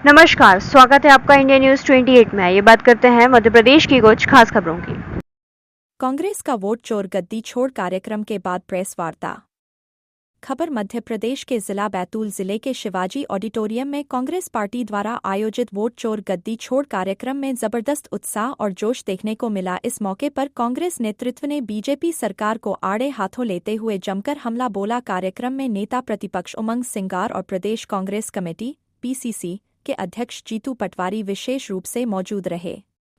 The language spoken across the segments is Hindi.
नमस्कार, स्वागत है आपका इंडिया न्यूज 28 में। ये बात करते हैं मध्य प्रदेश की कुछ खास खबरों की। कांग्रेस का वोट चोर गद्दी छोड़ कार्यक्रम के बाद प्रेस वार्ता। खबर मध्य प्रदेश के जिला बैतूल जिले के शिवाजी ऑडिटोरियम में कांग्रेस पार्टी द्वारा आयोजित वोट चोर गद्दी छोड़ कार्यक्रम में जबरदस्त उत्साह और जोश देखने को मिला। इस मौके पर कांग्रेस नेतृत्व ने बीजेपी सरकार को आड़े हाथों लेते हुए जमकर हमला बोला। कार्यक्रम में नेता प्रतिपक्ष उमंग सिंगार और प्रदेश कांग्रेस कमेटी (पीसीसी) के अध्यक्ष जीतू पटवारी विशेष रूप से मौजूद रहे।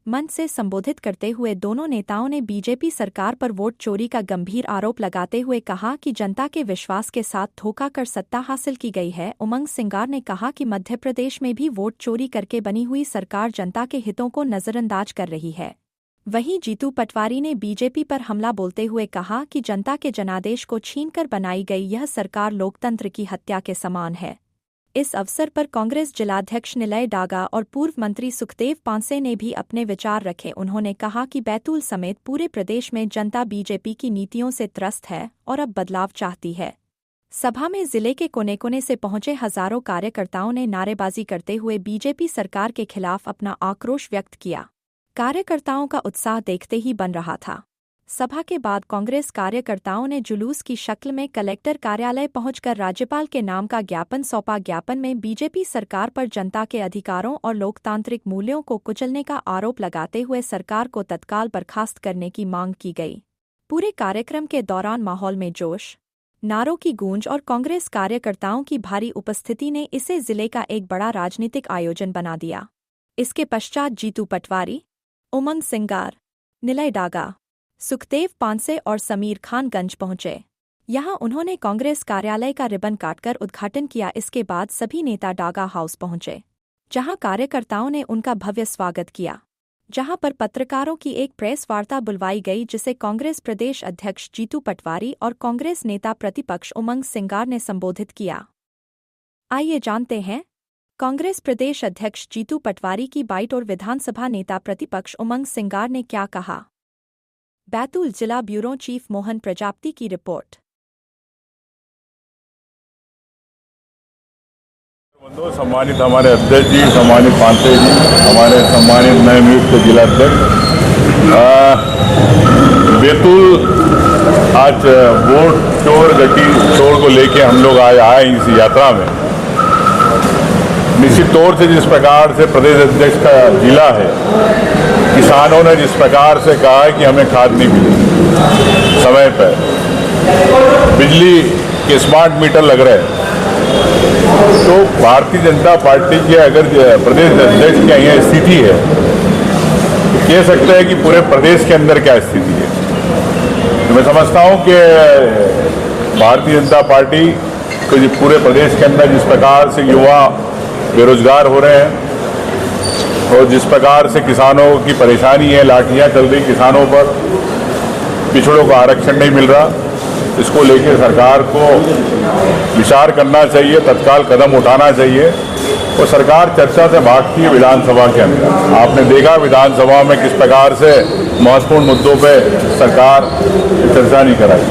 मंच से संबोधित करते हुए दोनों नेताओं ने बीजेपी सरकार पर वोट चोरी का गंभीर आरोप लगाते हुए कहा कि जनता के विश्वास के साथ धोखा कर सत्ता हासिल की गई है। उमंग सिंगार ने कहा कि मध्य प्रदेश में भी वोट चोरी करके बनी हुई सरकार जनता के हितों को नजरअंदाज कर रही है। वहीं जीतू पटवारी ने बीजेपी पर हमला बोलते हुए कहा कि जनता के जनादेश को छीनकर बनाई गई यह सरकार लोकतंत्र की हत्या के समान है। इस अवसर पर कांग्रेस जिलाध्यक्ष निलय डागा और पूर्व मंत्री सुखदेव पांसे ने भी अपने विचार रखे। उन्होंने कहा कि बैतूल समेत पूरे प्रदेश में जनता बीजेपी की नीतियों से त्रस्त है और अब बदलाव चाहती है। सभा में जिले के कोने कोने से पहुंचे हजारों कार्यकर्ताओं ने नारेबाजी करते हुए बीजेपी सरकार के खिलाफ अपना आक्रोश व्यक्त किया। कार्यकर्ताओं का उत्साह देखते ही बन रहा था। सभा के बाद कांग्रेस कार्यकर्ताओं ने जुलूस की शक्ल में कलेक्टर कार्यालय पहुंचकर राज्यपाल के नाम का ज्ञापन सौंपा। ज्ञापन में बीजेपी सरकार पर जनता के अधिकारों और लोकतांत्रिक मूल्यों को कुचलने का आरोप लगाते हुए सरकार को तत्काल बर्खास्त करने की मांग की गई। पूरे कार्यक्रम के दौरान माहौल में जोश, नारों की गूंज और कांग्रेस कार्यकर्ताओं की भारी उपस्थिति ने इसे जिले का एक बड़ा राजनीतिक आयोजन बना दिया। इसके पश्चात जीतू पटवारी, उमंग सिंगार, निलय डागा, सुखदेव पांसे और समीर खान गंज पहुंचे। यहां उन्होंने कांग्रेस कार्यालय का रिबन काटकर उद्घाटन किया। इसके बाद सभी नेता डागा हाउस पहुंचे, जहां कार्यकर्ताओं ने उनका भव्य स्वागत किया, जहां पर पत्रकारों की एक प्रेस वार्ता बुलवाई गई, जिसे कांग्रेस प्रदेश अध्यक्ष जीतू पटवारी और कांग्रेस नेता प्रतिपक्ष उमंग सिंगार ने संबोधित किया। आइए जानते हैं कांग्रेस प्रदेश अध्यक्ष जीतू पटवारी की बाइट और विधानसभा नेता प्रतिपक्ष उमंग सिंगार ने क्या कहा। बैतूल जिला ब्यूरो चीफ मोहन प्रजापति की रिपोर्ट। सम्मानित हमारे अध्यक्ष जी, सम्मानित पांसे जी, हमारे सम्मानित नए नियुक्त जिलाध्यक्ष, बैतूल आज वोट चोर गद्दी चोर को लेके हम लोग आज आए इस यात्रा में। निश्चित तौर से जिस प्रकार से प्रदेश अध्यक्ष का जिला है, किसानों ने जिस प्रकार से कहा है कि हमें खाद नहीं मिली समय पर, बिजली के स्मार्ट मीटर लग रहे हैं, तो भारतीय जनता पार्टी की अगर प्रदेश अध्यक्ष की यह स्थिति है तो कह सकते हैं कि पूरे प्रदेश के अंदर क्या स्थिति है। तो मैं समझता हूं कि भारतीय जनता पार्टी को पूरे प्रदेश के अंदर जिस प्रकार से युवा बेरोजगार हो रहे हैं और जिस प्रकार से किसानों की परेशानी है, लाठियां चल रही किसानों पर, पिछड़ों को आरक्षण नहीं मिल रहा, इसको लेकर सरकार को विचार करना चाहिए, तत्काल कदम उठाना चाहिए। और सरकार चर्चा से भागती है विधानसभा के अंदर। आपने देखा विधानसभा में किस प्रकार से महत्वपूर्ण मुद्दों पे सरकार चर्चा नहीं कराई।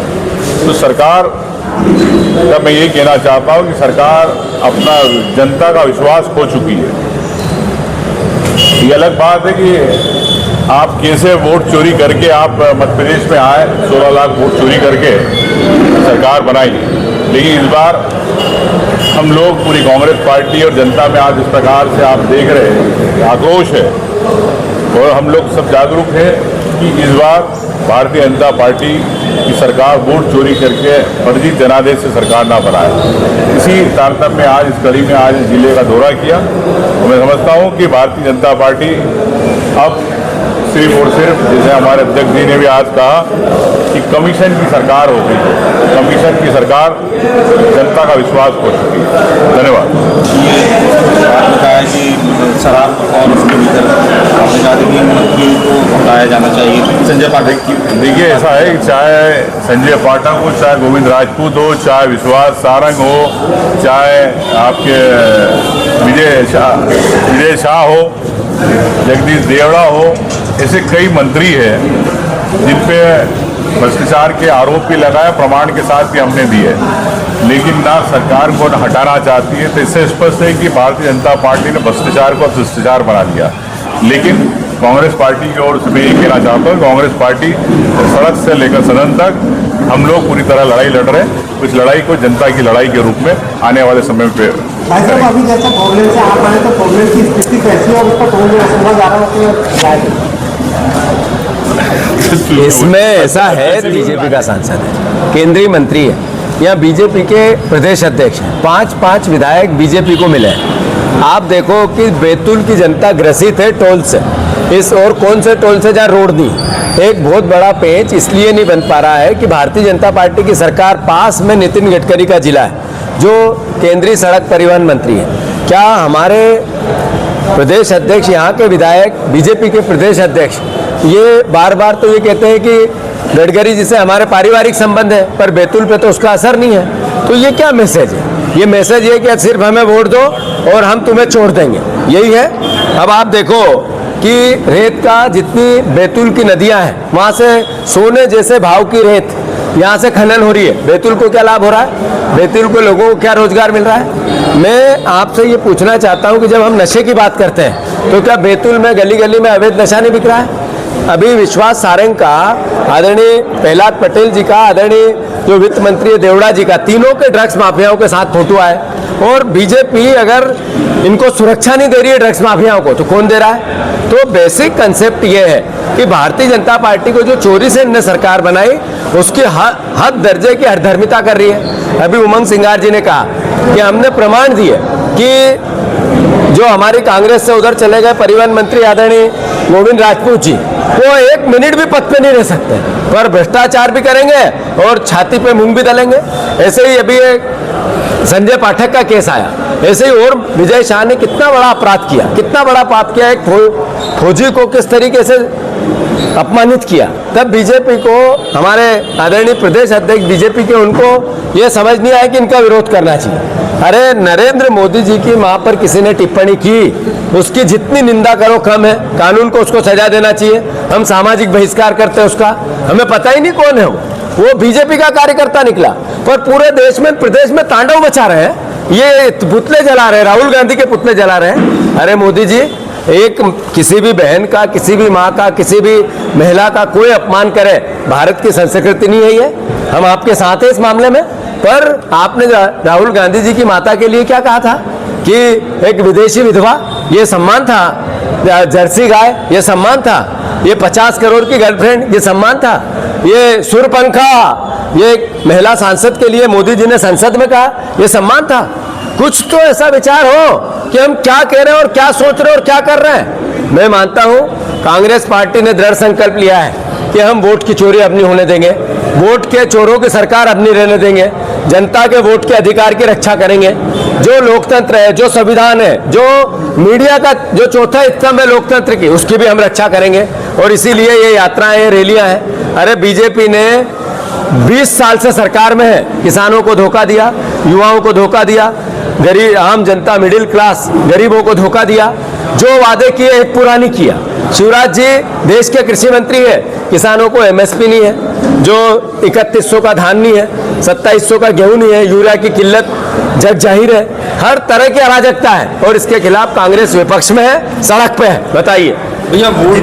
तो सरकार का मैं ये कहना चाहता हूँ कि सरकार अपना जनता का विश्वास खो चुकी है। ये अलग बात है कि आप कैसे वोट चोरी करके आप मध्य प्रदेश में आए, 16 लाख वोट चोरी करके सरकार बनाई, लेकिन इस बार हम लोग पूरी कांग्रेस पार्टी और जनता में आज इस प्रकार से आप देख रहे हैं आक्रोश है और हम लोग सब जागरूक हैं कि इस बार भारतीय जनता पार्टी की सरकार वोट चोरी करके फर्जी जनादेश से सरकार ना बनाए। इसी तारतम्य में आज इस कड़ी में आज जिले का दौरा किया और मैं समझता हूं कि भारतीय जनता पार्टी अब सिर्फ और सिर्फ, जैसे हमारे अध्यक्ष जी ने भी आज कहा कि कमीशन की सरकार हो गई है, कमीशन की सरकार जनता का विश्वास खो चुकी है। धन्यवाद। आपने कहा कि शराब और उसके भीतर आपने कहा कि मंत्री को हटाया जाना चाहिए, संजय पाठक की। देखिए ऐसा है कि चाहे संजय पाठक हो, चाहे गोविंद राजपूत हो, चाहे विश्वास सारंग हो, चाहे आपके विजय शाह हो, जगदीश देवड़ा हो, ऐसे कई मंत्री हैं जिन पे भ्रष्टाचार के आरोप भी लगाया, प्रमाण के साथ भी हमने दिए, लेकिन ना सरकार को हटाना चाहती है। तो इससे स्पष्ट है कि भारतीय जनता पार्टी ने भ्रष्टाचार को भ्रष्टाचार बना दिया। लेकिन कांग्रेस पार्टी की ओर से मैं ये कहना चाहता हूँ, कांग्रेस पार्टी सड़क से लेकर सदन तक हम लोग पूरी तरह लड़ाई लड़ रहे हैं। इस लड़ाई को जनता की लड़ाई के रूप में आने वाले समय पे भाई साहब, अभी जैसा प्रॉब्लम से आप आए तो प्रॉब्लम की स्थिति कैसी है और उसका कौन समझ आ रहा है? इसमें ऐसा है, बीजेपी का सांसद है, केंद्रीय मंत्री है, यहाँ बीजेपी के प्रदेश अध्यक्ष हैं, 5 विधायक बीजेपी को मिले हैं। आप देखो कि बैतूल की जनता ग्रसित है टोल से, इस और कौन से टोल से जहाँ रोड नहीं। एक बहुत बड़ा पेच इसलिए नहीं बन पा रहा है कि भारतीय जनता पार्टी की सरकार, पास में नितिन गडकरी का जिला है जो केंद्रीय सड़क परिवहन मंत्री है। क्या हमारे प्रदेश अध्यक्ष, यहाँ के विधायक, बीजेपी के प्रदेश अध्यक्ष ये बार बार तो ये कहते हैं कि गडकरी जी से हमारे पारिवारिक संबंध है, पर बैतूल पे तो उसका असर नहीं है। तो ये क्या मैसेज है? ये मैसेज है कि सिर्फ हमें वोट दो और हम तुम्हें छोड़ देंगे, यही है। अब आप देखो कि रेत का, जितनी बैतूल की नदियां हैं वहाँ से सोने जैसे भाव की रेत यहाँ से खनन हो रही है। बैतूल को क्या लाभ हो रहा है? बैतूल को लोगों को क्या रोजगार मिल रहा है? मैं आपसे ये पूछना चाहता हूँ कि जब हम नशे की बात करते हैं तो क्या बैतूल में गली गली में अवैध नशा नहीं बिक रहा है? अभी विश्वास सारंग का, आदरणीय प्रहलाद पटेल जी का, आदरणीय जो वित्त मंत्री है देवड़ा जी का, तीनों के ड्रग्स माफियाओं के साथ फोटो आए। और बीजेपी अगर इनको सुरक्षा नहीं दे रही है ड्रग्स माफियाओं को, तो कौन दे रहा है? तो बेसिक कंसेप्ट ये है कि भारतीय जनता पार्टी को जो चोरी से इन्होंने सरकार बनाई उसकी हद दर्जे की हरधर्मिता कर रही है। अभी उमंग सिंगार जी ने कहा कि हमने प्रमाण दिए कि जो हमारी कांग्रेस से उधर चले गए परिवहन मंत्री आदरणीय गोविंद राजपूत जी, वो 1 मिनट भी पद पे नहीं रह सकते, पर भ्रष्टाचार भी करेंगे और छाती पे मूंग भी दलेंगे। ऐसे ही अभी एक संजय पाठक का केस आया, ऐसे ही और विजय शाह ने कितना बड़ा अपराध किया, कितना बड़ा पाप किया, एक फौजी को किस तरीके से अपमानित किया। तब बीजेपी को, हमारे आदरणीय प्रदेश अध्यक्ष बीजेपी के, उनको ये समझ नहीं आया कि इनका विरोध करना चाहिए। अरे नरेंद्र मोदी जी की मां पर किसी ने टिप्पणी की, उसकी जितनी निंदा करो कम है, कानून को उसको सजा देना चाहिए। हम सामाजिक बहिष्कार करते हैं उसका, हमें पता ही नहीं कौन है वो बीजेपी का कार्यकर्ता निकला, पर पूरे देश में, प्रदेश में तांडव मचा रहे हैं, ये पुतले जला रहे हैं, राहुल गांधी के पुतले जला रहे हैं। अरे मोदी जी, एक किसी भी बहन का, किसी भी माँ का, किसी भी महिला का कोई अपमान करे, भारत की संस्कृति नहीं है ये। हम आपके साथ हैं इस मामले में। पर आपने राहुल गांधी जी की माता के लिए क्या कहा था कि एक विदेशी विधवा, ये सम्मान था, जर्सी गाय, ये सम्मान था, ये 50 करोड़ की गर्लफ्रेंड, ये सम्मान था, ये सुरपंखा, ये महिला सांसद के लिए मोदी जी ने संसद में कहा, ये सम्मान था। कुछ तो ऐसा विचार हो कि हम क्या कह रहे हैं और क्या सोच रहे हैं और क्या कर रहे हैं। मैं मानता हूं कांग्रेस पार्टी ने दृढ़ संकल्प लिया है कि हम वोट की चोरी अब नहीं होने देंगे, वोट के चोरों की सरकार अब नहीं रहने देंगे, जनता के वोट के अधिकार की रक्षा करेंगे। जो लोकतंत्र है, जो संविधान है, जो मीडिया का जो चौथा स्तंभ है लोकतंत्र की, उसकी भी हम रक्षा करेंगे। और इसीलिए ये यात्राएं, रैलियां हैं। अरे बीजेपी ने 20 साल से सरकार में है, किसानों को धोखा दिया, युवाओं को धोखा दिया, गरीब आम जनता, मिडिल क्लास गरीबों को धोखा दिया। जो वादे किए एक पूरा नहीं किया। शिवराज जी देश के कृषि मंत्री है, किसानों को एमएसपी नहीं है, जो 3100 का धान नहीं है, 2700 का गेहूं नहीं है, यूरिया की किल्लत जग जाहिर है। हर तरह की अराजकता है और इसके खिलाफ कांग्रेस विपक्ष में है, सड़क पे है। बताइए भैया, वोट